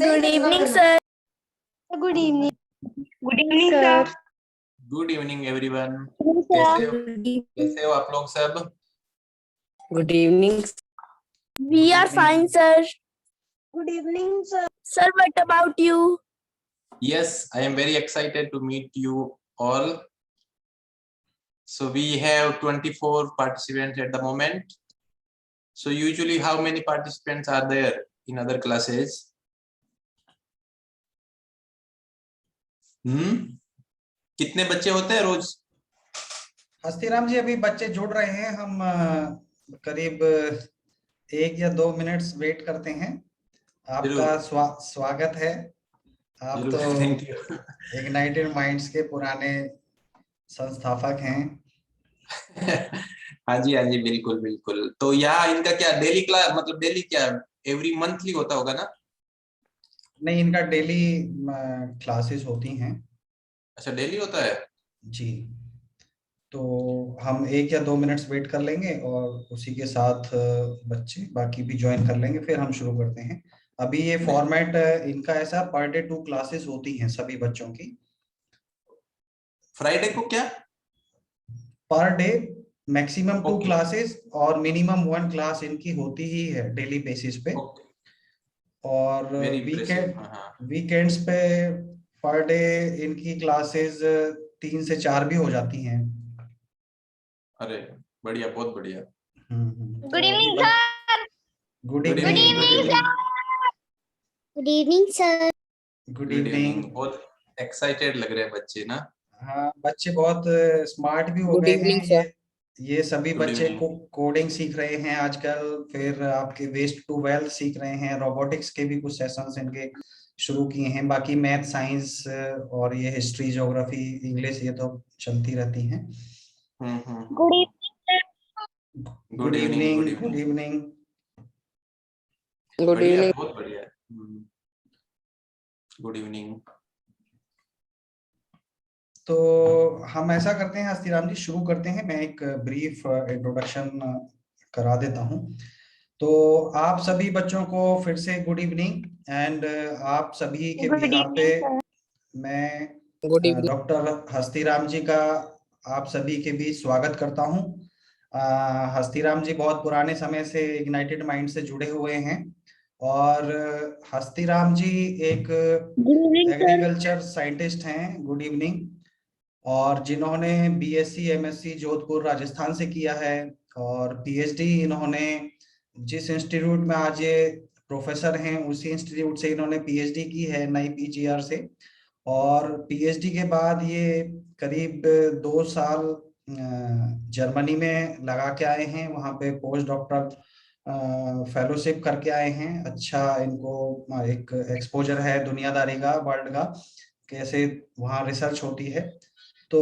Good evening, sir. Good evening. Good evening sir. Good evening everyone. कैसे हो आप लोग सब? Good evening. We are fine, sir. Good evening, sir. Sir, what about you? Yes, I am very excited to meet you all. So we have 24 participants at the moment. So usually how many participants are there in other classes? कितने बच्चे होते हैं रोज? हस्तीराम जी, अभी बच्चे जुड़ रहे हैं। हम करीब 1 या 2 मिनट्स वेट करते हैं। आपका स्वागत है। आप तो थैंक यू। इग्नाइटेड माइंड्स के पुराने संस्थापक हैं। हाँ जी बिल्कुल बिल्कुल। तो यहाँ इनका क्या डेली क्लास, मतलब डेली क्या एवरी मंथली होता होगा ना? नहीं, इनका डेली क्लासेस होती हैं। अच्छा, डेली होता है जी। तो हम 1 या 2 मिनट्स वेट कर लेंगे और उसी के साथ बच्चे बाकी भी ज्वाइन कर लेंगे, फिर हम शुरू करते हैं। अभी ये फॉर्मेट इनका ऐसा पर डे 2 क्लासेस होती हैं सभी बच्चों की। फ्राइडे को क्या? पर डे मैक्सिमम 2 क्लासेस और मिनिमम 1 क्लास इनकी होती ही है डेली बेसिस पे। और वीकेंड्स पे पर डे इनकी क्लासेस 3 से 4 भी हो जाती हैं। अरे बढ़िया, बहुत बढ़िया। Good evening, sir. Good evening Good evening, sir. Good evening. बहुत एक्साइटेड लग रहे हैं बच्चे ना? हाँ, बच्चे बहुत स्मार्ट भी हो गए हैं। ये सभी बच्चे कोडिंग सीख रहे हैं आजकल, फिर आपके वेस्ट टू वेल्थ सीख रहे हैं, रोबोटिक्स के भी कुछ सेशंस इनके शुरू किए हैं। बाकी मैथ, साइंस और ये हिस्ट्री, ज्योग्राफी, इंग्लिश ये तो चलती रहती हैं। Good evening. Good evening. Good evening. Good evening. बहुत बढ़िया। Good evening. तो हम ऐसा करते हैं हस्तीराम जी, शुरू करते हैं। मैं एक ब्रीफ इंट्रोडक्शन करा देता हूं। तो आप सभी बच्चों को फिर से गुड इवनिंग। एंड आप सभी के बिहाफ पे मैं डॉक्टर हस्तीराम जी का आप सभी के बीच स्वागत करता हूं। हस्तीराम जी बहुत पुराने समय से इग्नाइटेड माइंड से जुड़े हुए हैं और हस्तीराम जी एक एग्रीकल्चर साइंटिस्ट हैं। Good evening. और जिन्होंने बीएससी एमएससी जोधपुर राजस्थान से किया है और पीएचडी इन्होंने जिस इंस्टीट्यूट में आज ये प्रोफेसर हैं उसी इंस्टीट्यूट से इन्होंने पीएचडी की है, नई पीजीआर से। और पीएचडी के बाद ये करीब 2 साल जर्मनी में लगा के आए हैं, वहाँ पे पोस्ट डॉक्टर फेलोशिप करके आए हैं। अच्छा, इनको एक एक्सपोजर है दुनियादारी का, वर्ल्ड का, कैसे वहाँ रिसर्च होती है। तो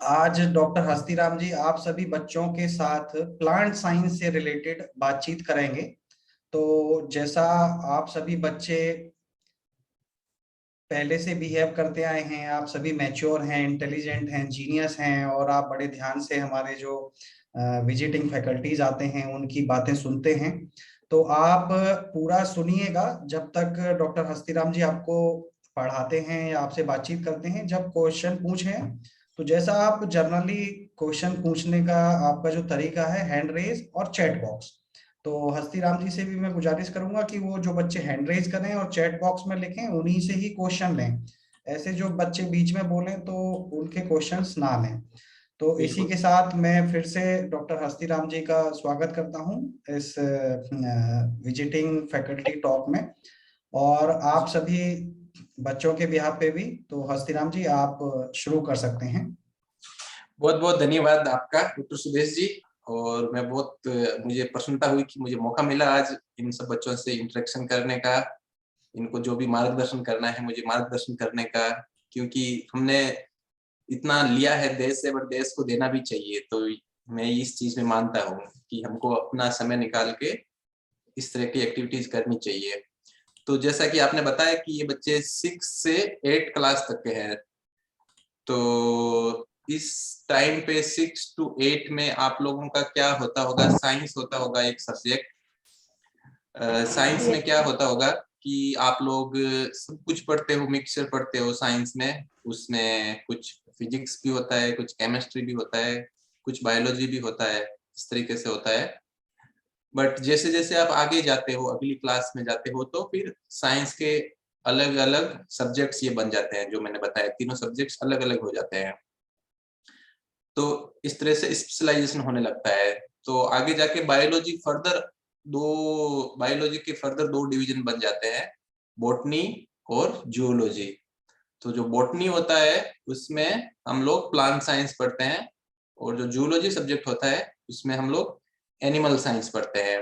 आज डॉक्टर हस्तीराम जी आप सभी बच्चों के साथ प्लांट साइंस से रिलेटेड बातचीत करेंगे। तो जैसा आप सभी बच्चे पहले से बिहेव करते आए हैं, आप सभी मैच्योर हैं, इंटेलिजेंट हैं, जीनियस हैं और आप बड़े ध्यान से हमारे जो विजिटिंग फैकल्टीज आते हैं उनकी बातें सुनते हैं। तो आप पूरा सुनिएगा जब तक डॉक्टर हस्तीराम जी आपको पढ़ाते हैं या आपसे बातचीत करते हैं। जब क्वेश्चन पूछें तो जैसा आप जनरली क्वेश्चन पूछने का आपका जो तरीका है, हैंड रेज और चैट बॉक्स। तो हस्तीराम जी से भी मैं गुजारिश करूंगा कि वो जो बच्चे हैंड रेज करें और चैट बॉक्स में लिखें उन्हीं से ही क्वेश्चन लें। ऐसे जो बच्चे बीच में बोलें तो उनके क्वेश्चंस ना लें। तो इसी के साथ मैं फिर से डॉक्टर हस्तीराम जी का स्वागत करता हूं इस विजिटिंग फैकल्टी टॉक में, और आप सभी बच्चों के बिहाफ पे भी। तो हस्तीराम जी आप शुरू कर सकते हैं। बहुत बहुत धन्यवाद आपका डॉक्टर सुदेश जी। और मैं मुझे प्रसन्नता हुई कि मुझे मौका मिला आज इन सब बच्चों से इंटरेक्शन करने का, इनको जो भी मार्गदर्शन करना है मुझे मार्गदर्शन करने का, क्योंकि हमने इतना लिया है देश से, बट देश को देना भी चाहिए। तो मैं इस चीज में मानता हूँ कि हमको अपना समय निकाल के इस तरह की एक्टिविटीज करनी चाहिए। तो जैसा कि आपने बताया कि ये बच्चे 6 से 8 क्लास तक के हैं, तो इस टाइम पे 6 to 8 में आप लोगों का क्या होता होगा? साइंस होता होगा एक सब्जेक्ट। साइंस में क्या होता होगा कि आप लोग सब कुछ पढ़ते हो, मिक्सचर पढ़ते हो साइंस में, उसमें कुछ फिजिक्स भी होता है, कुछ केमिस्ट्री भी होता है, कुछ बायोलॉजी भी होता है, इस तरीके से होता है। बट जैसे जैसे आप आगे जाते हो, अगली क्लास में जाते हो, तो फिर साइंस के अलग अलग सब्जेक्ट्स ये बन जाते हैं, जो मैंने बताया तीनों सब्जेक्ट्स अलग अलग हो जाते हैं। तो इस तरह से स्पेशलाइजेशन होने लगता है। तो आगे जाके बायोलॉजी के फर्दर दो डिवीजन बन जाते हैं, बॉटनी और जूलॉजी। तो जो बॉटनी होता है उसमें हम लोग प्लांट साइंस पढ़ते हैं, और जो जूलॉजी सब्जेक्ट होता है उसमें हम लोग एनिमल साइंस पढ़ते हैं।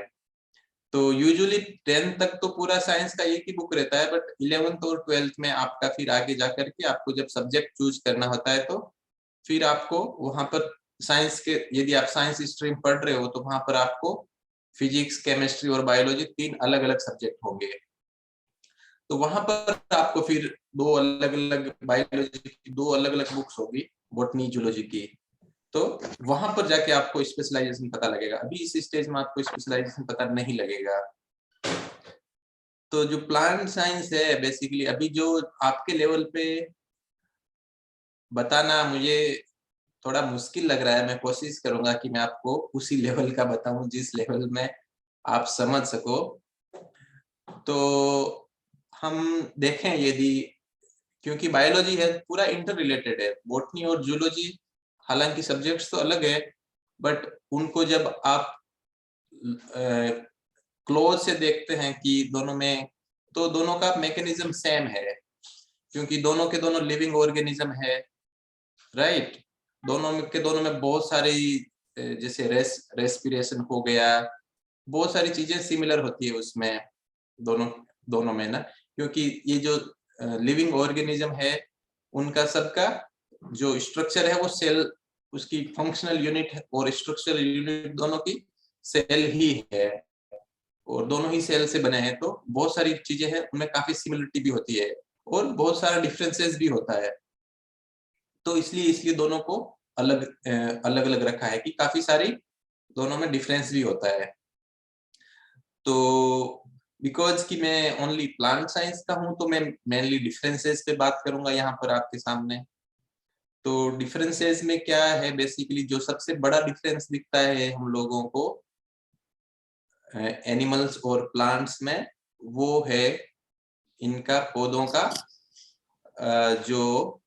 तो यूजुअली 10th तक तो पूरा साइंस का एक ही बुक रहता है, बट 11th और 12th में आपका फिर आगे जाकर के आपको जब सब्जेक्ट चूज करना होता है, तो फिर आपको वहां पर साइंस के, यदि आप साइंस स्ट्रीम पढ़ रहे हो तो वहां पर आपको फिजिक्स, केमिस्ट्री और बायोलॉजी 3 अलग अलग सब्जेक्ट होंगे। तो वहां पर आपको फिर दो अलग अलग बायोलॉजी की दो अलग अलग बुक्स होगी, बॉटनी जूलॉजी की। तो वहां पर जाके आपको स्पेशलाइजेशन पता लगेगा। अभी इस स्टेज में आपको स्पेशलाइजेशन पता नहीं लगेगा। तो जो प्लांट साइंस है बेसिकली अभी जो आपके लेवल पे बताना मुझे थोड़ा मुश्किल लग रहा है। मैं कोशिश करूंगा कि मैं आपको उसी लेवल का बताऊं जिस लेवल में आप समझ सको। तो हम देखें, यदि क्योंकि बायोलॉजी है पूरा इंटर रिलेटेड है, बॉटनी और जूलॉजी हालांकि सब्जेक्ट्स तो अलग है, बट उनको जब आप क्लोज से देखते हैं कि दोनों में, तो दोनों का मैकेनिज्म सेम है, क्योंकि दोनों के दोनों लिविंग ऑर्गेनिज्म है, राइट। दोनों में बहुत सारी जैसे रेस्पिरेशन हो गया, बहुत सारी चीजें सिमिलर होती है उसमें, दोनों में ना, क्योंकि ये जो लिविंग ऑर्गेनिज्म है उनका सबका जो स्ट्रक्चर है वो सेल, उसकी फंक्शनल यूनिट और स्ट्रक्चरल यूनिट दोनों की सेल ही है, और दोनों ही सेल से बने हैं। तो बहुत सारी चीजें हैं उनमें काफी सिमिलरिटी भी होती है और बहुत सारा डिफरेंसेस भी होता है। तो इसलिए दोनों को अलग अलग रखा है कि काफी सारी दोनों में डिफरेंस भी होता है। तो बिकॉज कि मैं ओनली प्लांट साइंस का हूं, तो मैं मेनली डिफरेंसेस पे बात करूंगा यहाँ पर आपके सामने। तो डिफरेंसेस में क्या है, बेसिकली जो सबसे बड़ा डिफरेंस दिखता है हम लोगों को एनिमल्स और प्लांट्स में, वो है इनका पौधों का जो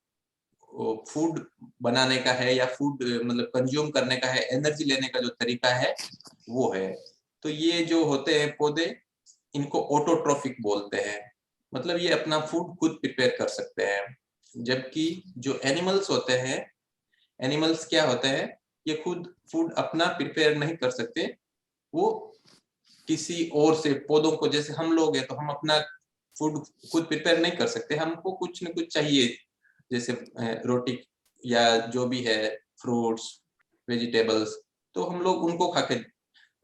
फूड बनाने का है या फूड मतलब कंज्यूम करने का है, एनर्जी लेने का जो तरीका है वो है। तो ये जो होते हैं पौधे, इनको ऑटोट्रोफिक बोलते हैं, मतलब ये अपना फूड खुद प्रिपेयर कर सकते हैं। जबकि जो एनिमल्स होते हैं, एनिमल्स क्या होते हैं, ये खुद फूड अपना प्रिपेयर नहीं कर सकते, वो किसी और से, पौधों को, जैसे हम लोग हैं तो हम अपना फूड खुद प्रिपेयर नहीं कर सकते, हमको कुछ न कुछ चाहिए, जैसे रोटी या जो भी है, फ्रूट्स, वेजिटेबल्स, तो हम लोग उनको खाते।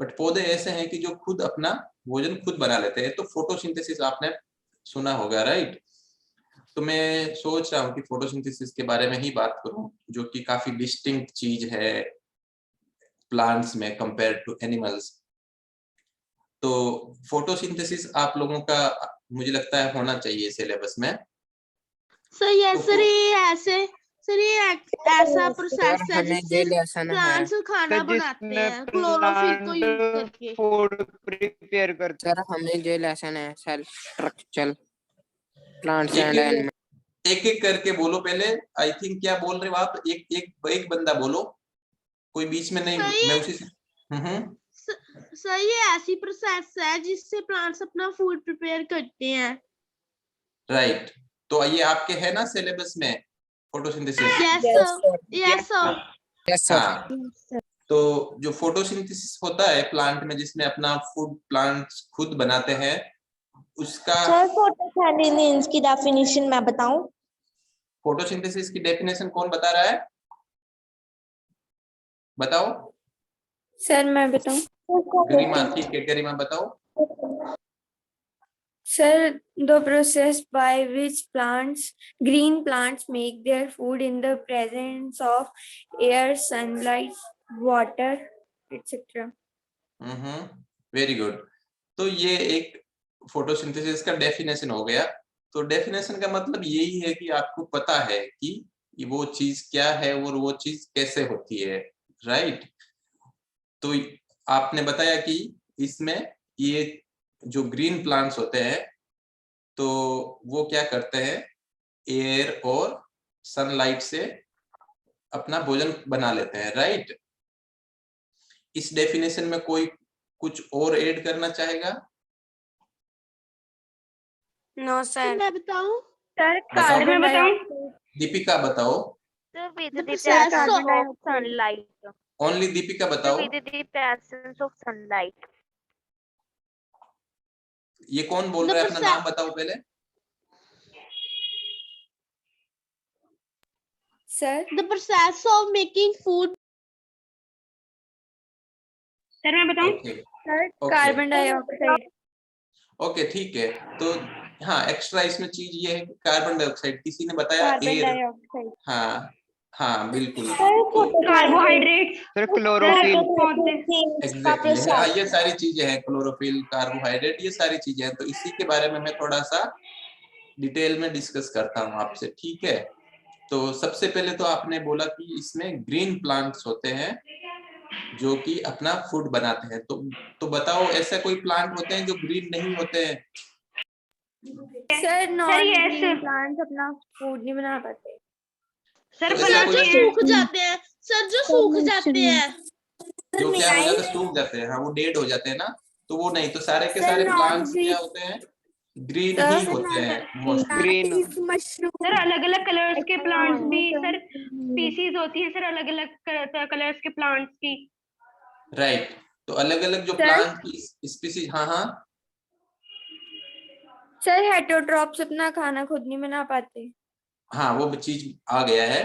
बट पौधे ऐसे हैं कि जो खुद अपना भोजन खुद बना लेते हैं। तो फोटोसिंथेसिस आपने सुना होगा, राइट। तो मैं सोच रहा हूँ कि फोटोसिंथेसिस के बारे में ही बात करूं, जो कि काफी डिस्टिंक्ट चीज है प्लांट्स में कंपेयर टू एनिमल्स। तो फोटोसिंथेसिस आप लोगों का मुझे लगता है होना चाहिए सिलेबस में। सर ये तो सर ये ऐसे सर ये ऐसा प्रोसेस है हमें जिससे ये लेसन है प्लांट्स खाना बनाते हैं क्लोरोफिल को यूज करके। फूड प्रिपेयर करते सर हमें ये लेसन है सेल स्ट्रक्चर प्लांट्स एक एंड एनिमल। एक करके बोलो पहले। आई थिंक क्या बोल रहे हो आप, एक बंदा बोलो, कोई बीच में नहीं। मैं उसी से सर ये ऐसी प्रोसेस है जिससे प्लांट्स अपना फूड प्रिपेयर करते हैं। राइट। तो ये आपके है ना सिलेबस में photosynthesis. Yes sir, yes sir. Yes sir. हाँ, तो जो फोटोसिंथेसिस होता है प्लांट में, जिसमें अपना फूड प्लांट्स खुद बनाते हैं, उसका सर फोटोसिंथेसिस की डेफिनेशन मैं बताऊं? फोटोसिंथेसिस की डेफिनेशन कौन बता रहा है, बताओ। सर मैं बताऊं? गरिमा, ठीक है, गरिमा बताओ। Sir, the process by which green plants make their food in the presence of air, sunlight, water, etc. Very good. तो ये एक फोटोसिंथेसिस का डेफिनेशन हो गया। तो डेफिनेशन का मतलब यही है कि आपको पता है कि वो चीज क्या है और वो चीज कैसे होती है, राइट। तो आपने बताया कि इसमें ये जो ग्रीन प्लांट्स होते हैं तो वो क्या करते हैं, एयर और सनलाइट से अपना भोजन बना लेते हैं, राइट। इस डेफिनेशन में कोई कुछ और ऐड करना चाहेगा? No sir. मैं बताऊं? सर बताओ। कार्बन मैं बताऊं? डाइऑक्साइड। दीपिका बताओ। So with The the process presence carbon of dioxide. sunlight. Only Deepika So बताओ। with the presence of sunlight. ये कौन बोल The रहा है, अपना process- नाम बताओ पहले। Sir The process of making food. Sir मैं बताऊं? Okay sir Okay. Carbon dioxide. Okay ठीक है। तो हाँ, एक्स्ट्रा इसमें चीज ये है कि कार्बन डाइऑक्साइड, किसी ने बताया कार्बन एयर। डाइऑक्साइड। हाँ हाँ बिल्कुल। कार्बोहाइड्रेट। Sir chlorophyll. एग्जैक्टली हाँ, ये सारी चीजें हैं, क्लोरोफिल, कार्बोहाइड्रेट, ये सारी चीजें हैं। तो इसी के बारे में मैं थोड़ा सा डिटेल में डिस्कस करता हूँ आपसे, ठीक है। तो सबसे पहले तो आपने बोला कि इसमें ग्रीन प्लांट्स होते हैं जो कि अपना फूड बनाते हैं। तो बताओ, ऐसा कोई प्लांट होते हैं जो ग्रीन नहीं होते हैं? Sir non yes. Green plants अपना फूड नहीं बना पाते। सर तो सर ऐसा जो कोई सूख जाते हैं, सर जो सूख जाते हैं। जो क्या हो जाता है, सूख जाते हैं, हाँ वो डेड हो जाते हैं ना, तो वो नहीं। तो सारे के Sir, सारे non प्लांट्स green- क्या होते हैं, ग्रीन Sir, ही होते हैं मोस्टली। ग्रीन। सर अलग अलग कलर्स के प्लांट्स भी सर स्पीसीज होती हैं सर, अलग अलग कलर्स के प्लांट्स की। राइट। तो अलग अलग जो Sir? प्लांट की स्पीसीज, हाँ हाँ सर हेटरोट्रॉप्स अपना खाना खुद नहीं बना पाते। हाँ, वो चीज आ गया है।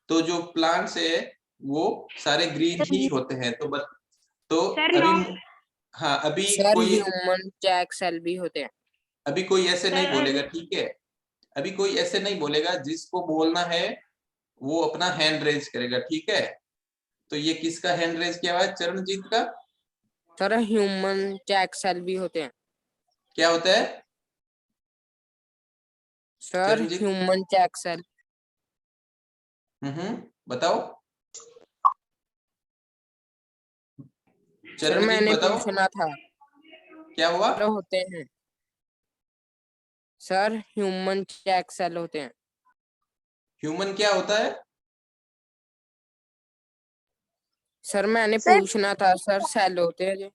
तो जो प्लांट्स है वो सारे ग्रीन ही होते हैं। तो सर अभी नो। हाँ, अभी सर कोई ह्यूमन चेक सेल भी होते हैं। अभी कोई ऐसे नहीं सर, बोलेगा, ठीक है। अभी कोई ऐसे नहीं बोलेगा, जिसको बोलना है वो अपना हैंड रेज करेगा, ठीक है। तो ये किसका हैंड रेज किया हुआ है? चरणजीत का। सर ह्यूमन चेक सेल भी होते हैं। क्या होता है? Sir Charanjit. Human cheek cell. बताओ। सर चरणजीत मैंने बताओ पूछना था। क्या हुआ? सर होते हैं। सर ह्यूमन चेक सेल होते हैं। ह्यूमन क्या होता है? सर मैंने सर- पूछना था सर, सेल होते हैं जी।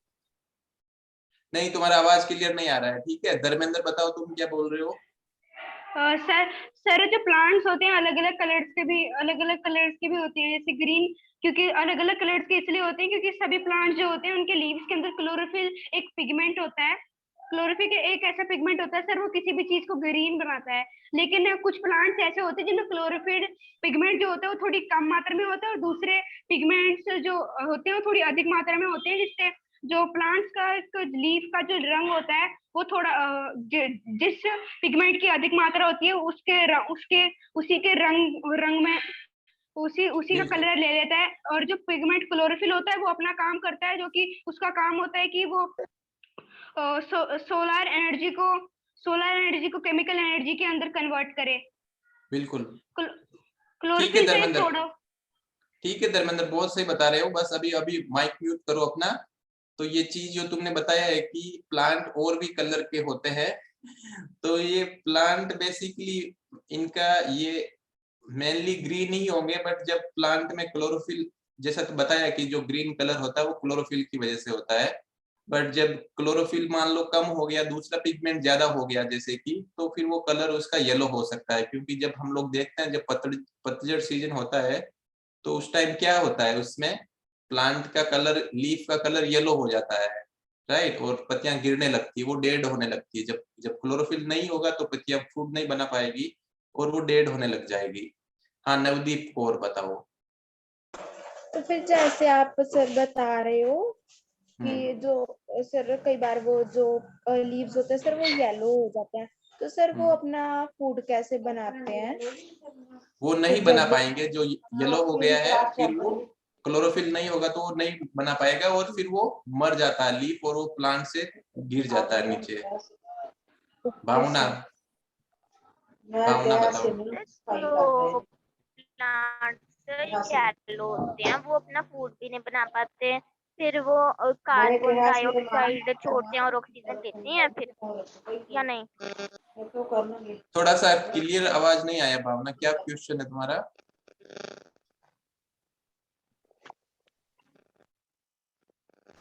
नहीं, तुम्हारा आवाज क्लियर नहीं आ रहा है, ठीक है। धर्मेंद्र बताओ, तुम क्या बोल रहे हो? सर जो प्लांट्स होते हैं अलग अलग कलर्स के भी होते हैं, जैसे ग्रीन, क्योंकि अलग अलग कलर्स के इसलिए होते हैं क्योंकि सभी प्लांट्स जो होते हैं उनके लीव्स के अंदर क्लोरोफिल एक पिगमेंट होता है। क्लोरोफिल एक ऐसा पिगमेंट होता है सर, वो किसी भी चीज को ग्रीन बनाता है। लेकिन कुछ प्लांट्स ऐसे होते हैं जिनमें क्लोरोफिल पिगमेंट जो होता है वो थोड़ी कम मात्रा में होता है, और दूसरे पिगमेंट्स जो होते हैं वो थोड़ी अधिक मात्रा में होते हैं, जिससे जो प्लांट्स का लीफ का जो रंग होता है वो थोड़ा जिस पिगमेंट की अधिक मात्रा होती है उसके उसी के रंग में उसी का कलर ले लेता है। और जो पिगमेंट क्लोरोफिल होता है वो अपना काम करता है, जो कि उसका काम होता है कि वो सोलर एनर्जी को केमिकल एनर्जी के अंदर कन्वर्ट करे। बिल्कुल क्लोरोफिल से थोड़ा। ठीक है धर्मेंद्र, बहुत सही बता रहे हो। बस अभी माइक म्यूट करो अपना। तो ये चीज जो तुमने बताया है कि प्लांट और भी कलर के होते हैं, तो ये प्लांट बेसिकली इनका ये मेनली ग्रीन ही होंगे, बट जब प्लांट में क्लोरोफिल, जैसा तो बताया कि जो ग्रीन कलर होता है वो क्लोरोफिल की वजह से होता है। बट जब क्लोरोफिल मान लो कम हो गया, दूसरा पिगमेंट ज्यादा हो गया जैसे कि, तो फिर वो कलर उसका येलो हो सकता है। क्योंकि जब हम लोग देखते हैं, जब पतझड़ सीजन होता है तो उस टाइम क्या होता है, उसमें प्लांट का कलर, लीफ का कलर येलो हो जाता है, राइट। और पत्तियां गिरने लगती है, वो डेड होने लगती है। जब क्लोरोफिल नहीं होगा तो पत्तियां फूड नहीं बना पाएगी और वो डेड होने लग जाएगी। हाँ नवदीप, और बताओ। तो फिर जैसे आप सर बता रहे हो कि जो सर कई बार वो जो लीव्स होते हैं सर वो येलो हो जाते हैं, तो सर वो अपना फूड कैसे बनाते हैं? वो नहीं बना पाएंगे। जो येलो हो गया है, फिर वो क्लोरोफिल नहीं होगा तो वो नहीं बना पाएगा, और फिर वो मर जाता है लीफ, और वो प्लांट से गिर जाता है नीचे। भावना भावना बताओ। जो प्लांट्स येलो होते हैं वो अपना फूड भी नहीं बना पाते, फिर वो कार्बन डाइऑक्साइड छोड़ते हैं और ऑक्सीजन लेते हैं फिर, या नहीं? थोड़ा सा क्लियर आवाज नहीं आया भावना, क्या क्वेश्चन है तुम्हारा?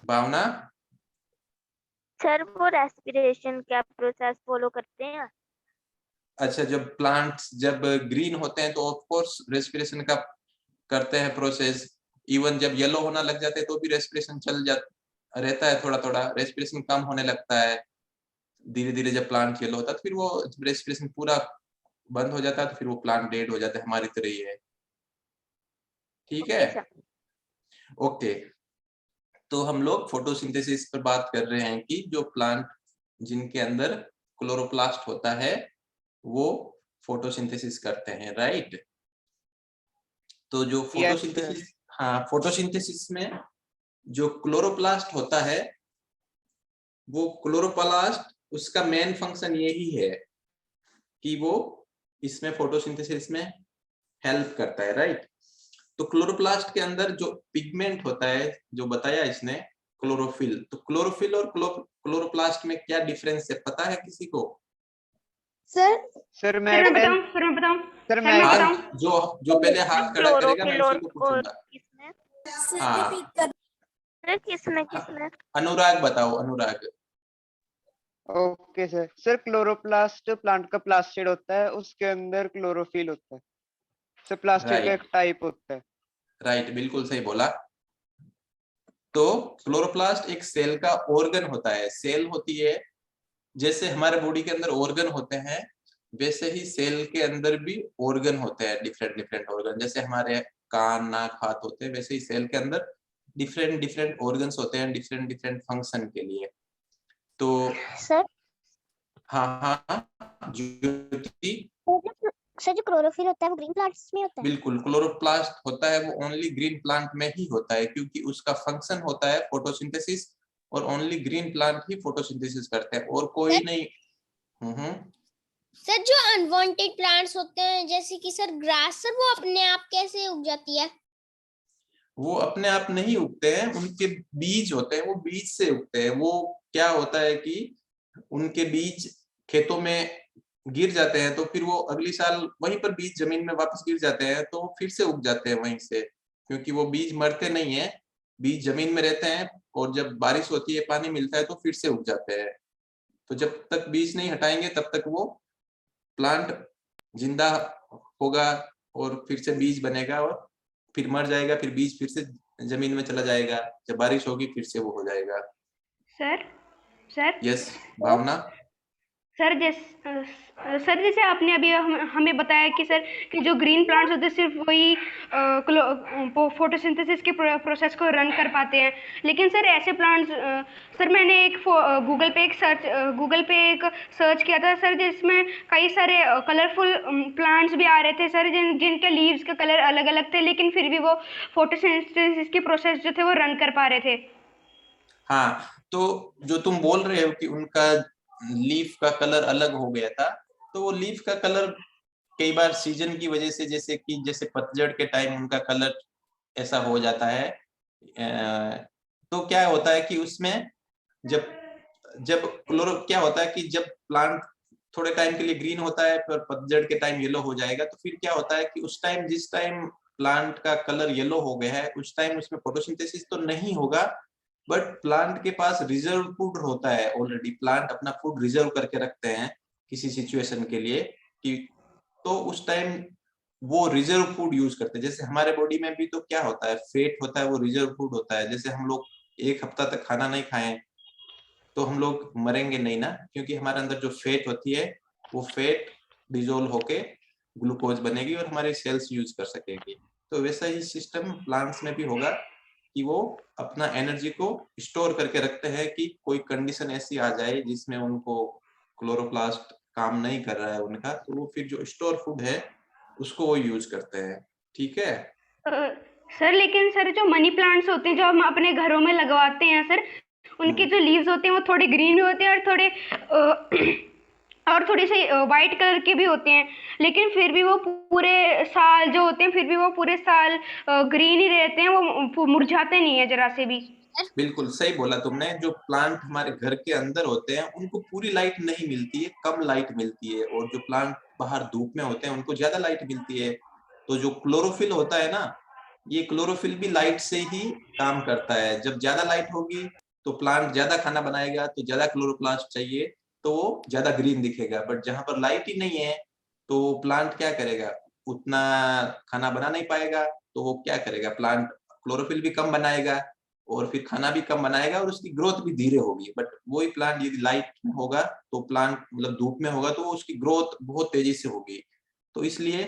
भावना सर वो रेस्पिरेशन क्या प्रोसेस फॉलो करते हैं? अच्छा, जब प्लांट्स जब ग्रीन होते हैं तो ऑफ कोर्स रेस्पिरेशन का करते हैं प्रोसेस। इवन जब येलो होना लग जाते हैं तो भी रेस्पिरेशन चल जा रहता है, थोड़ा थोड़ा रेस्पिरेशन कम होने लगता है धीरे धीरे। जब प्लांट येलो होता है तो फिर वो रेस्पिरेशन पूरा बंद हो जाता है तो फिर वो प्लांट डेड हो जाता है, हमारी तरह ही है। ठीक है, ओके। तो हम लोग फोटोसिंथेसिस पर बात कर रहे हैं कि जो प्लांट जिनके अंदर क्लोरोप्लास्ट होता है वो फोटोसिंथेसिस करते हैं, राइट? तो जो फोटोसिंथेसिस, हाँ, फोटोसिंथेसिस में जो क्लोरोप्लास्ट होता है वो क्लोरोप्लास्ट, उसका मेन फंक्शन यही है कि वो इसमें फोटोसिंथेसिस में हेल्प करता है, राइट? तो क्लोरोप्लास्ट के अंदर जो पिगमेंट होता है, जो बताया इसने, क्लोरोफिल। तो क्लोरोफिल और क्लोरोप्लास्ट में क्या डिफरेंस है, पता है किसी को? सर मैं बताऊं सर मैं हाथ जो पहले हाथ खड़ा करेगा मैं उसी को पूछूंगा। किसमें? हाँ, किसमें? अनुराग बताओ, अनुराग। ओके सर क्लोरोप्लास्ट प्लांट का प्लास्टिड होता है, उसके अंदर क्लोरोफिल होता है। सर प्लास्टिड का एक टाइप होता है। राइट, बिल्कुल सही बोला। तो क्लोरोप्लास्ट एक सेल का ऑर्गन होता है। सेल होती है, जैसे हमारे बॉडी के अंदर ऑर्गन होते हैं वैसे ही सेल के अंदर भी ऑर्गन होते हैं, डिफरेंट डिफरेंट ऑर्गन। जैसे हमारे कान, नाक, हाथ होते हैं वैसे ही सेल के अंदर डिफरेंट डिफरेंट ऑर्गन्स होते हैं डिफरेंट डिफरेंट फंक्शन के लिए। तो सर हाँ, ज्योति, जो क्लोरोफिल होता है वो ग्रीन प्लांट्स में होता है? बिल्कुल, क्लोरोप्लास्ट होता है वो ओनली ग्रीन प्लांट में ही होता है, क्योंकि उसका फंक्शन होता है फोटोसिंथेसिस, और ओनली ग्रीन प्लांट ही फोटोसिंथेसिस करते हैं और कोई नहीं। सर जो अनवांटेड प्लांट्स होते हैं जैसे कि सर ग्रास, सर वो अपने आप कैसे उग जाती है? वो अपने आप नहीं उगते हैं, उनके बीज होते हैं, वो बीज से उगते हैं। वो क्या होता है कि उनके बीज खेतों में गिर जाते हैं तो फिर वो अगली साल वहीं पर बीज जमीन में वापस गिर जाते हैं तो फिर से उग जाते हैं वहीं से, क्योंकि वो बीज मरते नहीं है, बीज जमीन में रहते हैं और जब बारिश होती है, पानी मिलता है तो फिर से उग जाते हैं। तो जब तक बीज नहीं हटाएंगे तब तक वो प्लांट जिंदा होगा और फिर से बीज बनेगा और फिर मर जाएगा, फिर बीज फिर से जमीन में चला जाएगा, जब बारिश होगी फिर से वो हो जाएगा। सर यस भावना। सर जैसे आपने अभी हमें बताया कि सर कि जो ग्रीन प्लांट्स होते हैं सिर्फ वही फोटोसिंथेसिस के प्रोसेस को रन कर पाते हैं, लेकिन सर ऐसे प्लांट्स, सर मैंने एक गूगल पे एक सर्च किया था सर, जिसमें कई सारे कलरफुल प्लांट्स भी आ रहे थे सर, जिनके लीव्स का कलर अलग अलग थे, लेकिन फिर भी वो फोटोसिंथेसिस के प्रोसेस जो थे वो रन कर पा रहे थे। हाँ, तो जो तुम बोल रहे हो कि उनका लीफ का कलर अलग हो गया था, तो वो लीफ का कलर कई बार सीजन की वजह से, जैसे पतझड़ के टाइम उनका कलर ऐसा हो जाता है। तो क्या होता है कि उसमें जब क्या होता है कि जब प्लांट थोड़े टाइम के लिए ग्रीन होता है पर पतझड़ के टाइम येलो हो जाएगा, तो फिर क्या होता है कि उस टाइम जिस टाइम प्लांट का कलर येलो हो गया है उस टाइम उसमें फोटोसिंथेसिस तो नहीं होगा, बट प्लांट के पास रिजर्व फूड होता है ऑलरेडी। प्लांट अपना फूड रिजर्व करके रखते हैं किसी सिचुएशन के लिए कि, तो उस टाइम वो रिजर्व फूड यूज करते हैं। जैसे हमारे बॉडी में भी तो क्या होता है, फेट होता है, वो रिजर्व फूड होता है। जैसे हम लोग एक हफ्ता तक खाना नहीं खाएं तो हम लोग मरेंगे नहीं ना, क्योंकि हमारे अंदर जो फेट होती है वो फेट डिजोल्व होके ग्लूकोज बनेगी और हमारी सेल्स यूज कर सकेगी। तो वैसा ही सिस्टम प्लांट्स में भी होगा कि वो अपना एनर्जी को स्टोर करके रखते हैं कि कोई कंडीशन ऐसी आ जाए जिसमें उनको क्लोरोप्लास्ट काम नहीं कर रहा है उनका, तो वो फिर जो स्टोर फूड है उसको वो यूज करते हैं। ठीक है सर, लेकिन सर जो मनी प्लांट्स होते हैं जो हम अपने घरों में लगवाते हैं सर, उनके जो लीव्स होते हैं वो थोड़े ग्रीन होते हैं और और थोड़ी सी वाइट कलर के भी होते हैं, लेकिन फिर भी वो पूरे साल जो होते हैं फिर भी वो पूरे साल ग्रीन ही रहते हैं, वो मुरझाते नहीं है जरा से भी। बिल्कुल सही बोला तुमने। जो प्लांट हमारे घर के अंदर होते हैं उनको पूरी लाइट नहीं मिलती है, कम लाइट मिलती है, और जो प्लांट बाहर धूप में होते हैं उनको ज्यादा लाइट मिलती है। तो जो क्लोरोफिल होता है ना, ये क्लोरोफिल भी लाइट से ही काम करता है। जब ज्यादा लाइट होगी तो प्लांट ज्यादा खाना बनाएगा, तो ज्यादा क्लोरोप्लास्ट चाहिए, तो वो ज्यादा ग्रीन दिखेगा। बट जहां पर लाइट ही नहीं है तो प्लांट क्या करेगा, उतना खाना बना नहीं पाएगा। तो वो क्या करेगा, प्लांट क्लोरोफिल भी कम बनाएगा और फिर खाना भी कम बनाएगा और उसकी ग्रोथ भी धीरे होगी। बट वही प्लांट यदि लाइट में होगा तो प्लांट मतलब धूप में होगा तो उसकी ग्रोथ बहुत तेजी से होगी। तो इसलिए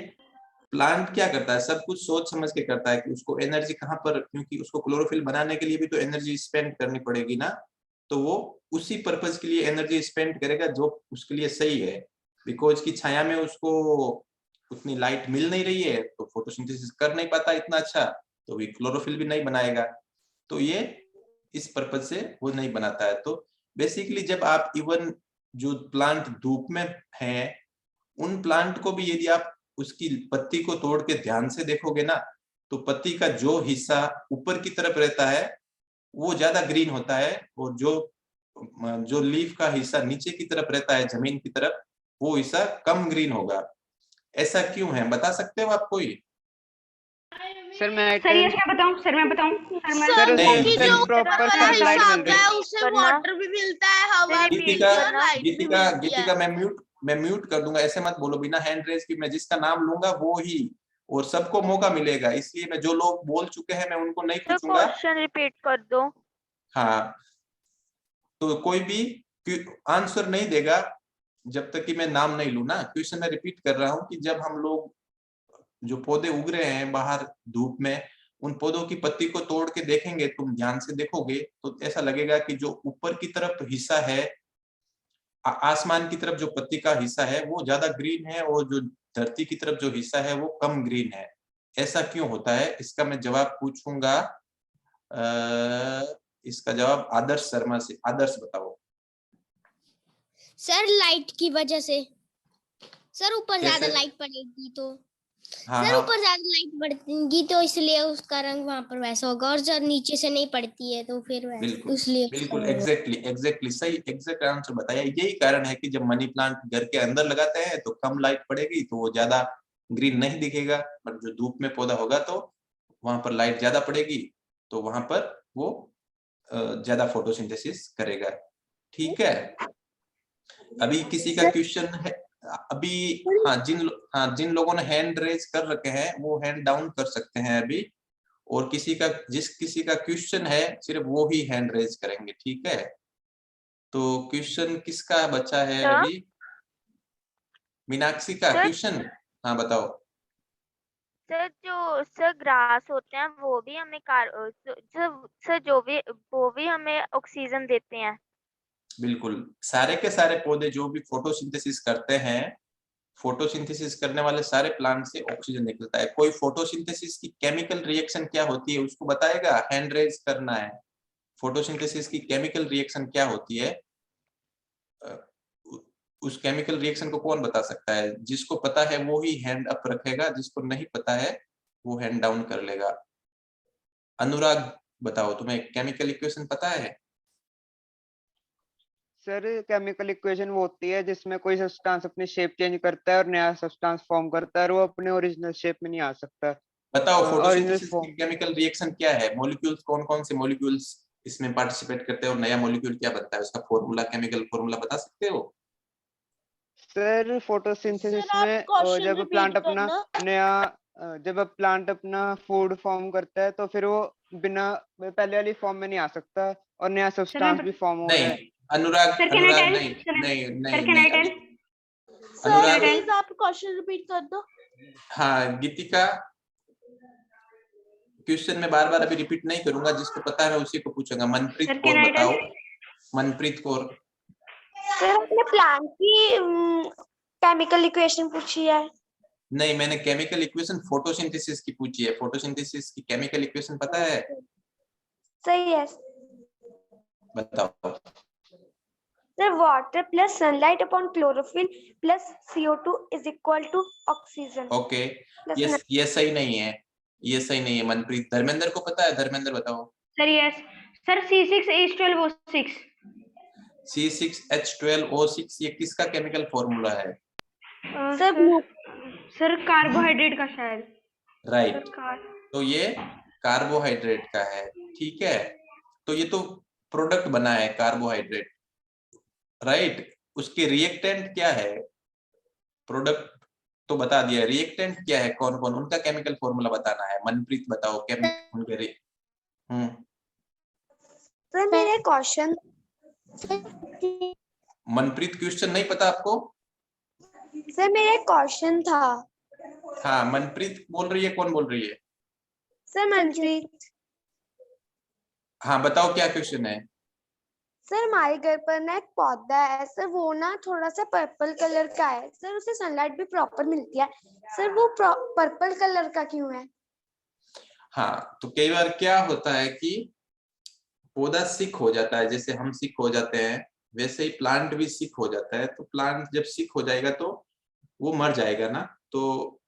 प्लांट क्या करता है, सब कुछ सोच समझ के करता है कि उसको एनर्जी कहाँ पर, क्योंकि उसको क्लोरोफिल बनाने के लिए भी तो एनर्जी स्पेंड करनी पड़ेगी ना। तो वो उसी पर्पज के लिए एनर्जी स्पेंड करेगा जो उसके लिए सही है। बिकॉज की छाया में उसको उतनी लाइट मिल नहीं रही है तो फोटोसिंथेसिस कर नहीं पाता इतना अच्छा, तो भी क्लोरोफिल भी नहीं बनाएगा। तो ये इस पर्पज से वो नहीं बनाता है। तो बेसिकली जब आप इवन जो प्लांट धूप में है उन प्लांट को भी यदि आप उसकी पत्ती को तोड़ के ध्यान से देखोगे ना, तो पत्ती का जो हिस्सा ऊपर की तरफ रहता है वो ज्यादा ग्रीन होता है, और जो लीफ का हिस्सा नीचे की तरफ रहता है जमीन की तरफ, वो हिस्सा कम ग्रीन होगा। ऐसा क्यों है, बता सकते हो आप कोई? सर मैं सर यस मैं बताऊं, सर मैं बताऊं, सर नहीं, उससे नहीं, प्रॉपर वाला सनलाइट हिस्सा मिल आता है रही है। उससे वाटर भी मिलता है, हवा भी गीतिका मिलती है और लाइट भी गीतिका मिलती है। गीतिका मैं म्यूट कर दूंगा, ऐसे मत बोलो बिना हैंड रेज की। मैं जिसका नाम लूंगा वो ही, और सबको मौका मिलेगा, इसलिए मैं जो लोग बोल चुके हैं मैं उनको नहीं सर पूछूंगा। क्वेश्चन रिपीट कर दो। हाँ, तो कोई भी आंसर नहीं देगा जब तक कि मैं नाम नहीं लूं ना। क्वेश्चन मैं रिपीट कर रहा हूँ कि जब हम लोग जो पौधे उग रहे हैं बाहर धूप में, उन पौधों की पत्ती को तोड़ के देखेंगे, तुम ध्यान से देखोगे तो ऐसा लगेगा कि जो ऊपर की तरफ हिस्सा है, आसमान की तरफ जो पत्ती का हिस्सा है वो ज्यादा ग्रीन है, और जो धरती की तरफ जो हिस्सा है वो कम ग्रीन है। ऐसा क्यों होता है, इसका मैं जवाब पूछूंगा। इसका जवाब आदर्श शर्मा से। आदर्श बताओ। सर लाइट की वजह से। सर ऊपर ज्यादा कैसे? लाइट पड़ेगी तो हाँ सर हाँ, ऊपर ज्यादा लाइट पड़ेगी तो इसलिए उसका रंग वहां पर वैसा होगा, और जब नीचे से नहीं पड़ती है तो फिर वैसा, बिल्कुल इसलिए बिल्कुल, एग्जैक्टली सही, एग्जैक्ट आंसर बताया। यही कारण है कि जब मनी प्लांट घर के अंदर लगाते हैं तो कम लाइट पड़ेगी तो वो ज्यादा ग्रीन नहीं दिखेगा, पर जो धूप में पौधा होगा तो वहां पर लाइट ज्यादा पड़ेगी, तो वहां पर वो ज्यादा फोटोसिंथेसिस करेगा। ठीक है, अभी किसी का क्वेश्चन है अभी? हाँ, जिन लोगों ने हैंड रेज कर रखे हैं वो हैंड डाउन कर सकते हैं अभी, और जिस किसी का क्वेश्चन है सिर्फ वो ही हैंड रेज करेंगे। ठीक है, तो क्वेश्चन किसका बचा है सर? अभी? मीनाक्षी का सर? क्वेश्चन। हाँ बताओ। सर जो सर ग्रास होते हैं वो भी हमें सर जो भी वो भी हमें ऑक्सीजन देते हैं। बिल्कुल, सारे के सारे पौधे जो भी फोटोसिंथेसिस करते हैं, फोटोसिंथेसिस करने वाले सारे प्लांट से ऑक्सीजन निकलता है। कोई फोटोसिंथेसिस की केमिकल रिएक्शन क्या होती है उसको बताएगा? हैंड रेज करना है। फोटोसिंथेसिस की केमिकल रिएक्शन क्या होती है, उस केमिकल रिएक्शन को कौन बता सकता है? जिसको पता है वो ही हैंड अप रखेगा, जिसको नहीं पता है वो हैंड डाउन कर लेगा। अनुराग बताओ, तुम्हें केमिकल इक्वेशन पता है? सर केमिकल इक्वेशन वो होती है जिसमें कोई सब्सटेंस अपनी शेप चेंज करता है और नया सब्सटेंस फॉर्म करता है और वो अपने ओरिजिनल शेप में नहीं आ सकता। बताओ ओरिजिनल फोटोसिंथेसिस की फॉर्म। केमिकल रिएक्शन क्या है? मॉलिक्यूल्स कौन कौन से मॉलिक्यूल्स इसमें पार्टिसिपेट करते हैं और नया मॉलिक्यूल क्या बनता है? उसका फॉर्मूला, केमिकल फॉर्मूला बता सकते हो? सर फोटोसिंथेसिस सर आप में क्वेश्चन जब रिपीट प्लांट अपना करना। जब प्लांट अपना फूड फॉर्म करता है तो फिर वो बिना पहले वाली फॉर्म में नहीं आ सकता और नया सब्सटेंस भी फॉर्म हो रहा है। नहीं अनुराग, सर कैन अनुराग आई नहीं टेल? नहीं सर नहीं कैन आई नहीं टेल? Sir Anurag. प्लीज आप क्वेश्चन रिपीट कर दो। हाँ गीतिका, क्वेश्चन में बार बार अभी रिपीट नहीं करूंगा, जिसको पता है मैं उसी को पूछूंगा। Manpreet sir Kaur can I tell? बताओ। मनप्रीत कौर। सर आपने प्लांट की केमिकल इक्वेशन पूछी है। नहीं, मैंने केमिकल इक्वेशन फोटोसिंथेसिस की पूछी है। फोटोसिंथेसिस की केमिकल इक्वेशन पता है? सही है। बताओ। Sir, water plus sunlight upon chlorophyll plus CO2 is equal to oxygen. Okay, ये सही नहीं है, ये सही नहीं है मनप्रीत। धर्मेंद्र को पता है? धर्मेंद्र बताओ। Sir yes sir C6H12O6। C6H12O6 ये किसका केमिकल फॉर्मूला है? सर कार्बोहाइड्रेट का शायद। राइट, तो ये कार्बोहाइड्रेट का है, ठीक है। तो ये तो प्रोडक्ट बना है कार्बोहाइड्रेट, राइट। उसके रिएक्टेंट क्या है? प्रोडक्ट तो बता दिया, रिएक्टेंट क्या है, कौन कौन, उनका केमिकल फॉर्मूला बताना है। मनप्रीत बताओ उनके सर मेरे क्वेश्चन। मनप्रीत क्वेश्चन नहीं पता आपको? सर मेरा क्वेश्चन था। हाँ, मनप्रीत बोल रही है, कौन बोल रही है? सर मनप्रीत। हाँ बताओ क्या क्वेश्चन है? सर हमारे घर पर ना एक पौधा है सर, वो ना थोड़ा सा पर्पल कलर का है सर, उसे सनलाइट भी प्रॉपर मिलती है सर, वो पर्पल कलर का क्यों है? हाँ, तो कई बार क्या होता है कि पौधा सिक हो जाता है, जैसे हम सिक हो जाते हैं वैसे ही प्लांट भी सिक हो जाता है। तो प्लांट जब सिक हो जाएगा तो वो मर जाएगा ना। तो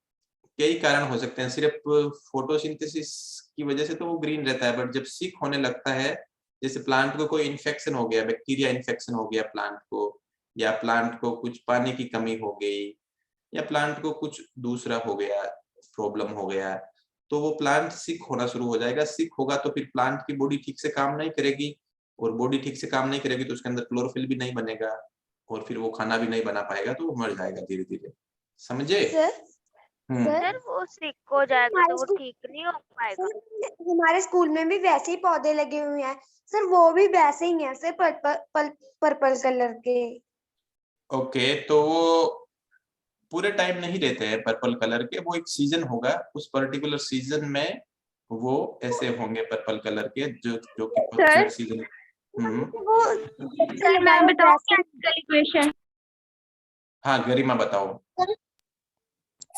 कई कारण हो सकते हैं, सिर्फ फोटोसिंथेसिस की वजह से तो वो ग्रीन रहता है, बट जब सिक होने लगता है, जैसे प्लांट को कोई इन्फेक्शन हो गया, बैक्टीरिया इन्फेक्शन हो गया प्लांट को, या प्लांट को कुछ पानी की कमी हो गई, या प्लांट को कुछ दूसरा हो गया, प्रॉब्लम हो गया, तो वो प्लांट सिक होना शुरू हो जाएगा। सिक होगा तो फिर प्लांट की बॉडी ठीक से काम नहीं करेगी, और बॉडी ठीक से काम नहीं करेगी तो उसके अंदर क्लोरोफिल भी नहीं बनेगा, और फिर वो खाना भी नहीं बना पाएगा, तो वो मर जाएगा धीरे धीरे। समझे? सर वो सिक हो जाएगा तो वो ठीक नहीं हो पाएगा। हमारे स्कूल में भी वैसे ही पौधे लगे हुए हैं सर, वो भी वैसे ही हैं सर, पर्पल कलर के। ओके, तो वो पूरे टाइम नहीं रहते हैं पर्पल कलर के, वो एक सीजन होगा, उस पर्टिकुलर सीजन में वो ऐसे होंगे पर्पल कलर के, जो कि सीजन। सर मैं बताऊं केमिकल इक्वेशन? हाँ गरिमा बताओ।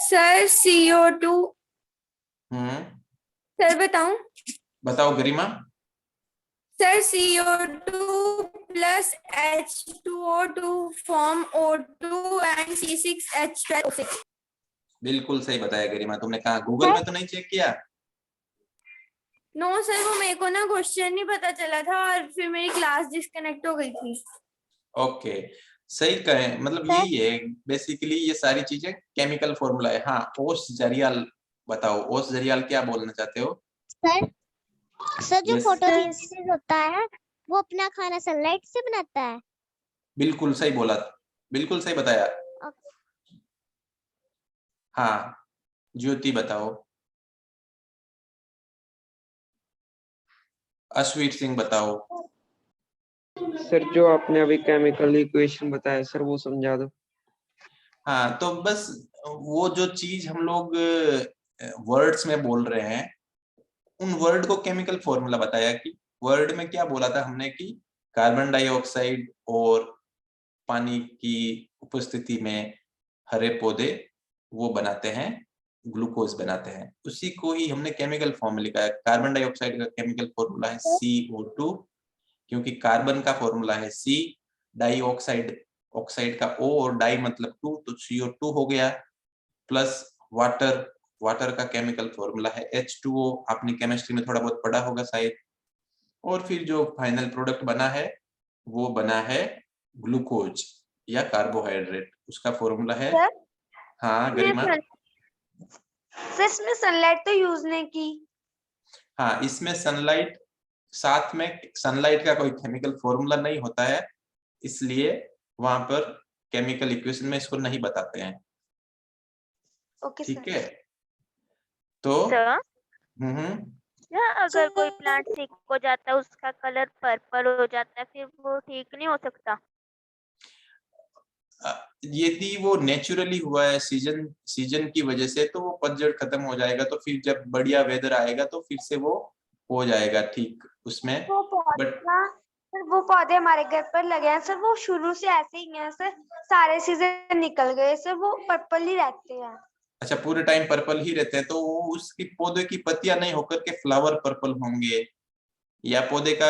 Sir CO2। सर बताऊं? बताओ Garima. Sir CO2 plus H2O2 form O2 and C6H12O6। बिल्कुल सही बताया गरिमा, तुमने कहा गूगल में तो नहीं चेक किया? नो सर, वो मेरे को ना क्वेश्चन नहीं पता चला था और फिर मेरी क्लास डिस्कनेक्ट हो गई थी। ओके, सही कहे, मतलब यही है बेसिकली, ये सारी चीजें केमिकल फॉर्मूला है। हाँ, ओस जरियाल बताओ, ओस जरियाल क्या बोलना चाहते हो? सर जो फोटोसिंथेसिस होता है वो अपना खाना सनलाइट से बनाता है। बिल्कुल सही बोला, बिल्कुल सही बताया। हाँ ज्योति बताओ। अश्वीर सिंह बताओ। सर जो आपने अभी केमिकल इक्वेशन बताया सर वो समझा दो। हाँ, तो बस वो जो चीज हम लोग वर्ड्स में बोल रहे हैं, उन वर्ड को केमिकल फॉर्मूला बताया कि वर्ड में क्या बोला था हमने कि कार्बन डाइऑक्साइड और पानी की उपस्थिति में हरे पौधे वो बनाते हैं, ग्लूकोज बनाते हैं। उसी को ही हमने केमिकल फॉर्म में लिखा है। कार्बन डाइऑक्साइड का केमिकल फॉर्मूला है CO2, क्योंकि कार्बन का फॉर्मूला है C, डाइऑक्साइड ऑक्साइड का O और डाई मतलब 2, तो CO2 हो गया, प्लस वाटर, वाटर का केमिकल फॉर्मूला है H2O, आपने केमिस्ट्री में थोड़ा बहुत पढ़ा होगा शायद। और फिर जो फाइनल प्रोडक्ट बना है वो बना है ग्लूकोज या कार्बोहाइड्रेट, उसका फॉर्मूला है। हाँ गरिमा। सर इसमें सनलाइट तो यूज नहीं की। हाँ, इसमें सनलाइट, साथ में सनलाइट का कोई केमिकल फॉर्मूला नहीं होता है, इसलिए वहां पर केमिकल इक्वेशन में इसको नहीं बताते हैं। ओके ठीक है, तो अगर कोई प्लांट सिक हो जाता है, उसका कलर पर्पल हो जाता है, फिर वो ठीक नहीं हो सकता? यदि वो नेचुरली हुआ है सीजन की वजह से, तो वो पतझड़ खत्म हो जाएगा, तो फिर जब बढ़िया वेदर आएगा तो फिर से वो हो जाएगा ठीक उसमें। सर वो पौधे हमारे घर पर लगे हैं सर, वो शुरू से ऐसे ही हैं सर, सारे सीजन निकल गए सर, वो पर्पल ही रहते हैं। अच्छा, पूरे टाइम पर्पल ही रहते हैं, तो वो उसकी पौधे की पत्तियां नहीं होकर के फ्लावर पर्पल होंगे, या पौधे का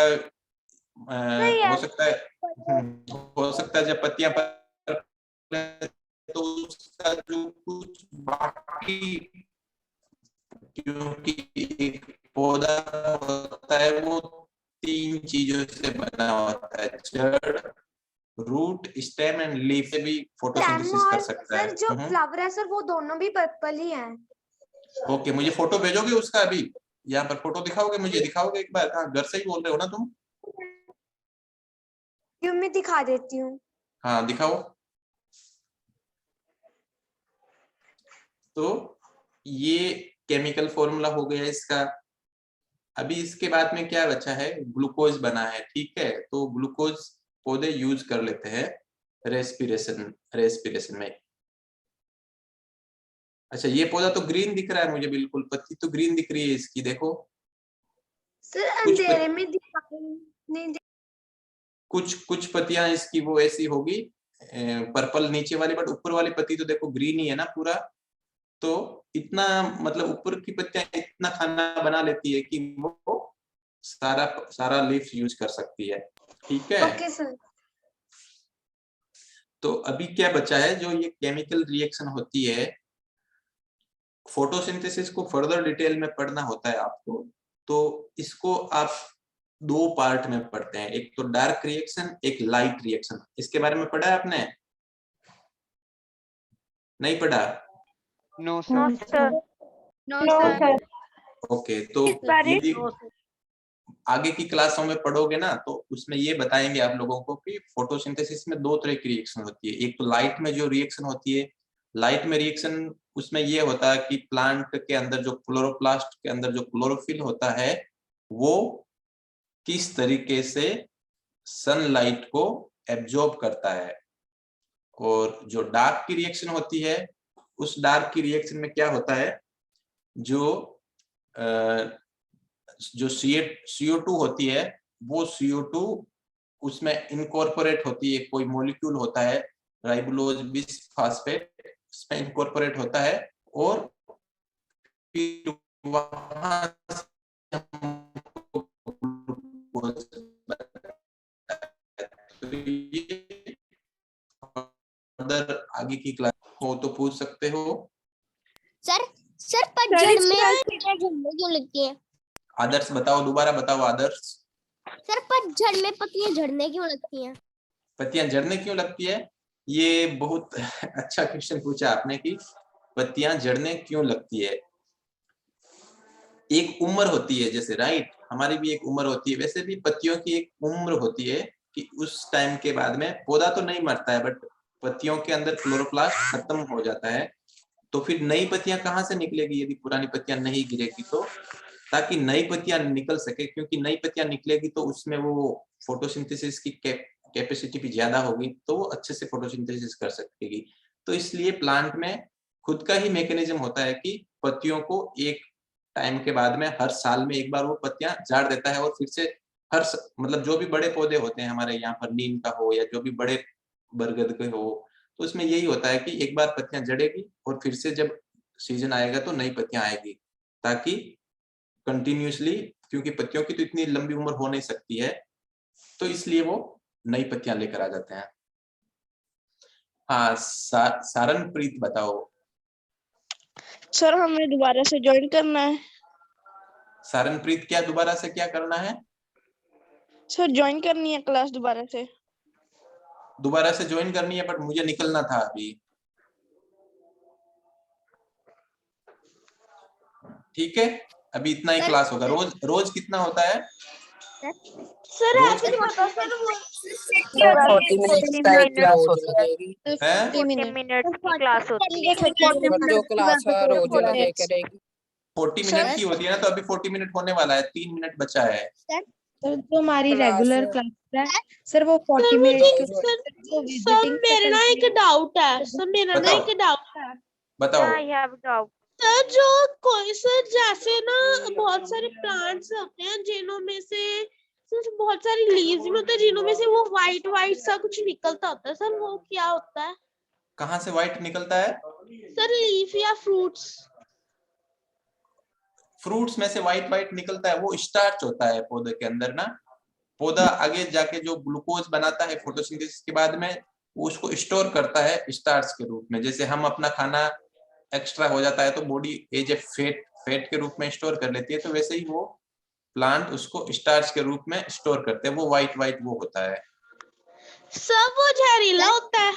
हो सकता है हो सकता है जब पत्तियां तो उसका जो कुछ बाकी, क्योंकि एक पौधा होता है वो 3 चीजों से बना होता है, जड़, रूट, स्टेम एंड लीफ से भी फोटोसिंथेसिस कर सकता है। सर जो फ्लावर है सर वो दोनों भी पर्पल ही हैं। ओके, मुझे फोटो भेजोगे उसका? अभी यहाँ पर फोटो दिखाओगे, मुझे दिखाओगे एक बार? कहाँ, घर से ही बोल रहे हो ना तुम? क्यों, मैं दिखा देती हूँ। हाँ दिखाओ। तो ये केमिकल फॉर्मूला हो गया इसका। अभी इसके बाद में क्या बचा है? ग्लूकोज बना है, ठीक है। तो ग्लूकोज पौधे यूज कर लेते हैं रेस्पिरेशन में। अच्छा, ये पौधा तो ग्रीन दिख रहा है मुझे, बिल्कुल पत्ती तो ग्रीन दिख रही है इसकी, देखो। सर अंधेरे में दिखाई नहीं कुछ पत्तियां इसकी वो ऐसी होगी पर्पल नीचे वाली, बट ऊपर वाली पत्ती तो देखो ग्रीन ही है ना पूरा। तो इतना मतलब ऊपर की पत्तियां इतना खाना बना लेती है कि वो सारा लीफ यूज कर सकती है, ठीक है। Okay sir. तो अभी क्या बचा है? जो ये केमिकल रिएक्शन होती है, फोटोसिंथेसिस को फर्दर डिटेल में पढ़ना होता है आपको, तो इसको आप 2 पार्ट में पढ़ते हैं, एक तो डार्क रिएक्शन, एक लाइट रिएक्शन। इसके बारे में पढ़ा है आपने? नहीं पढ़ा? No sir. ओके, तो यदि आगे की क्लासों में पढ़ोगे ना तो उसमें ये बताएंगे आप लोगों को कि फोटोसिंथेसिस में 2 तरह की रिएक्शन होती है। एक तो लाइट में जो रिएक्शन होती है, लाइट में रिएक्शन उसमें ये होता है कि प्लांट के अंदर जो क्लोरोप्लास्ट के अंदर जो क्लोरोफिल होता है वो किस तरीके से सनलाइट को एब्जॉर्ब करता है। और जो डार्क की रिएक्शन होती है, उस डार्क की रिएक्शन में क्या होता है, जो CO2 होती है, वो CO2 उसमें इनकॉर्पोरेट होती है, कोई मॉलिक्यूल होता है राइबोलोज बिसफास्फेट, इसमें इनकॉर्पोरेट होता है और फिर वहां से हमको ग्लूकोज अदर आगे की क्लास हो तो पूछ सकते हो। सर पतझड़ में पत्तियां झड़ने क्यों लगती हैं? आदर्श बताओ, दोबारा बताओ आदर्श। सर पतझड़ में पत्तियां झड़ने क्यों लगती हैं? पत्तियां झड़ने क्यों लगती है? ये बहुत अच्छा क्वेश्चन पूछा आपने कि पत्तियां झड़ने क्यों लगती है। एक उम्र होती है जैसे, राइट, हमारी भी एक उम्र होती है, वैसे भी पत्तियों की एक उम्र होती है कि उस टाइम के बाद में पौधा तो नहीं मरता है, बट पत्तियों के अंदर क्लोरोप्लास्ट खत्म हो जाता है। तो फिर नई पत्तियां कहाँ से निकलेगी यदि पुरानी पत्तियां नहीं गिरेगी तो? ताकि नई पत्तियां निकल सके, क्योंकि नई पत्तियां निकलेगी तो उसमें वो फोटोसिंथेसिस की कैपेसिटी भी ज्यादा होगी, तो वो अच्छे से फोटोसिंथेसिस कर सकेगी। तो इसलिए प्लांट में खुद का ही मैकेनिज्म होता है कि पत्तियों को एक टाइम के बाद में हर साल में एक बार वो पत्तियां झाड़ देता है और फिर से मतलब जो भी बड़े पौधे होते हैं हमारे यहाँ पर, नीम का हो या जो भी बड़े बरगद के हो, तो उसमें यही होता है कि एक बार पत्तियां झड़ेगी और फिर से जब सीजन आएगा तो नई पत्तियां आएगी, ताकि कंटिन्यूसली, क्योंकि पत्तियों की तो इतनी लंबी उम्र हो नहीं सकती है, तो इसलिए वो नई पत्तियां लेकर आ जाते हैं। हाँ, सारनप्रीत बताओ। सर हमें दोबारा से ज्वाइन करना है। सारनप्रीत, क्या दोबारा से क्या करना है? सर ज्वाइन करनी है क्लास दोबारा से। दोबारा से ज्वाइन करनी है, बट मुझे निकलना था अभी। ठीक है, अभी इतना ही क्लास होगा। रोज कितना होता है? सर रोज ऐसे नहीं होता सर, 40 मिनट की क्लास होती है। 40 मिनट की क्लास होती है। जो क्लास है रोज लगे करेगी। 40 मिनट की होती है ना, तो अभी 40 मिनट होने वाला है, 3 मिनट बचा है। सर जो हमारी रेगुलर क्लास है सर वो 40 मिनट सर मेरा ना एक डाउट है बताओ। सर जो कोई सर जैसे ना बहुत सारे प्लांट्स होते हैं जिनों में से सर बहुत सारी लीव्स भी होते हैं जिनों में से वो वाइट सा कुछ निकलता होता है, सर वो क्या होता है? कहाँ से व्हाइट निकलता है? सर लीफ या फ्रूट्स में से व्हाइट निकलता है, वो स्टार्च होता है पौधे के अंदर ना, पौधा आगे जाके जो ग्लूकोज बनाता है फोटोसिंथेसिस के बाद में, वो उसको स्टोर करता है स्टार्च के रूप में। जैसे हम अपना खाना एक्स्ट्रा हो जाता है तो बॉडी एज ए फैट के रूप में स्टोर कर लेती है, तो वैसे ही वो प्लांट उसको स्टार्च के रूप में स्टोर करते हैं। वो व्हाइट वो होता है। सब वो जहरीला होता है?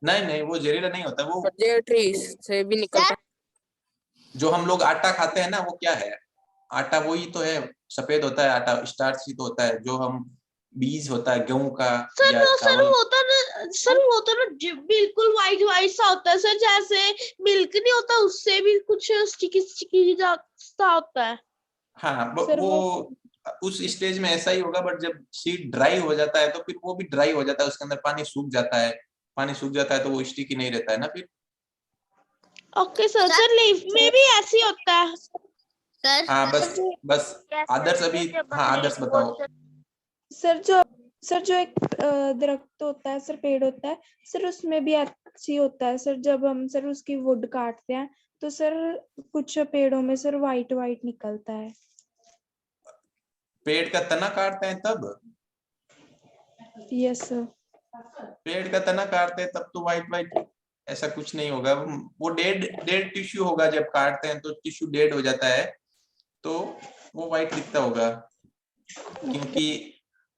नहीं, वो जहरीला नहीं होता। वो ट्रीज से भी निकलता है। जो हम लोग आटा खाते हैं ना, वो क्या है? आटा वही तो है, सफेद होता है आटा, स्टार्च ही तो होता है। जो हम बीज होता है गेहूं का या सर वो तो ना बिल्कुल व्हाइट सा होता है सर, जैसे मिल्क नहीं होता उससे भी कुछ स्टिकी सा होता है। हाँ, सर वो उस स्टेज में ऐसा ही होगा, बट जब सीड ड्राई हो जाता है तो फिर वो भी ड्राई हो जाता है, उसके अंदर पानी सूख जाता है। पानी सूख जाता है तो वो स्टिकी नहीं रहता है ना फिर। ओके सर लीफ में भी ऐसे होता है? सर हाँ, बस आदर्श अभी, हाँ आदर्श बताओ। सर जो एक दरख्त होता है सर, पेड़ होता है सर, उसमें भी अच्छी होता है सर। जब हम सर उसकी वुड काटते हैं तो सर कुछ पेड़ों में सर वाइट निकलता है। पेड़ का तना काटते हैं तब? Yes sir. पेड़ का तना काटते हैं तब तो व्हाइट ऐसा कुछ नहीं होगा। वो डेड टिश्यू होगा। जब काटते हैं तो टिश्यू डेड हो जाता है, तो वो व्हाइट दिखता होगा। क्योंकि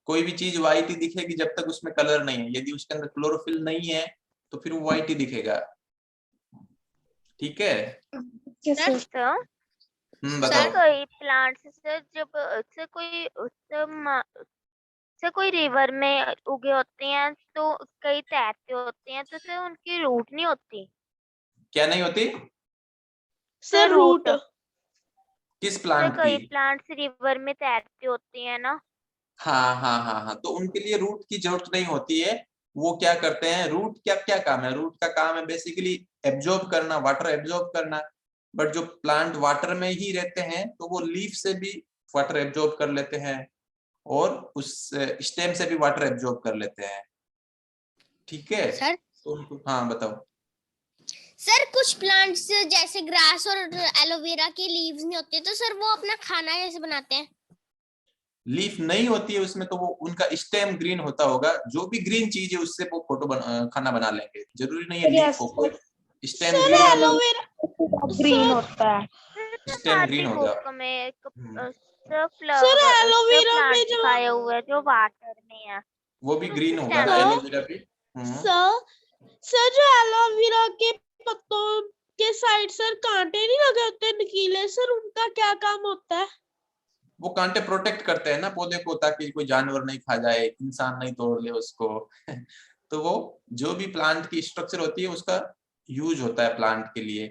कोई भी चीज व्हाइट ही दिखेगी जब तक उसमें कलर नहीं है। यदि उसके अंदर क्लोरोफिल नहीं है तो फिर वो व्हाइट ही दिखेगा। ठीक है? बताओ। कोई प्लांट्स से कोई रिवर में उगे होते हैं तो कई तैरते होते हैं, तो सर उनकी रूट नहीं होती? क्या नहीं होती? सर रूट किस प्लांट कई की? प्लांट्स रिवर में तैरते होते हैं ना। हाँ, तो उनके लिए रूट की जरूरत नहीं होती है। वो क्या करते हैं, रूट क्या काम है? रूट का काम है बेसिकली एब्जॉर्ब करना, वाटर एब्जॉर्ब करना। बट जो प्लांट वाटर में ही रहते हैं तो वो लीफ से भी वाटर एब्जॉर्ब कर लेते हैं और उस स्टेम से भी वाटर एब्जॉर्ब कर लेते हैं। ठीक है सर? तो उनको, हाँ बताओ। सर कुछ प्लांट्स जैसे ग्रास और एलोवेरा के लीव्स नहीं होते, तो सर वो अपना खाना कैसे बनाते हैं? लीफ नहीं होती है उसमें, तो वो उनका स्टेम ग्रीन होता होगा। जो भी ग्रीन चीज है उससे वो खाना बना लेंगे। जरूरी नहीं है लीफ हो, कोई स्टेम ग्रीन एलोवेरा ग्रीन होता है। स्टेम ग्रीन होगा। सर एलोवेरा में जो खाए हुए जो वाटर में है वो भी ग्रीन होगा ना, एलोवेरा भी। सर जो एलोवेरा के पत्तों के साइड सर कांटे नहीं लगे होते नुकीले, सर उनका क्या काम होता है? वो कांटे प्रोटेक्ट करते हैं ना पौधे को, ताकि कोई जानवर नहीं खा जाए, इंसान नहीं तोड़ ले उसको। तो वो जो भी प्लांट की स्ट्रक्चर होती है उसका यूज होता है प्लांट के लिए।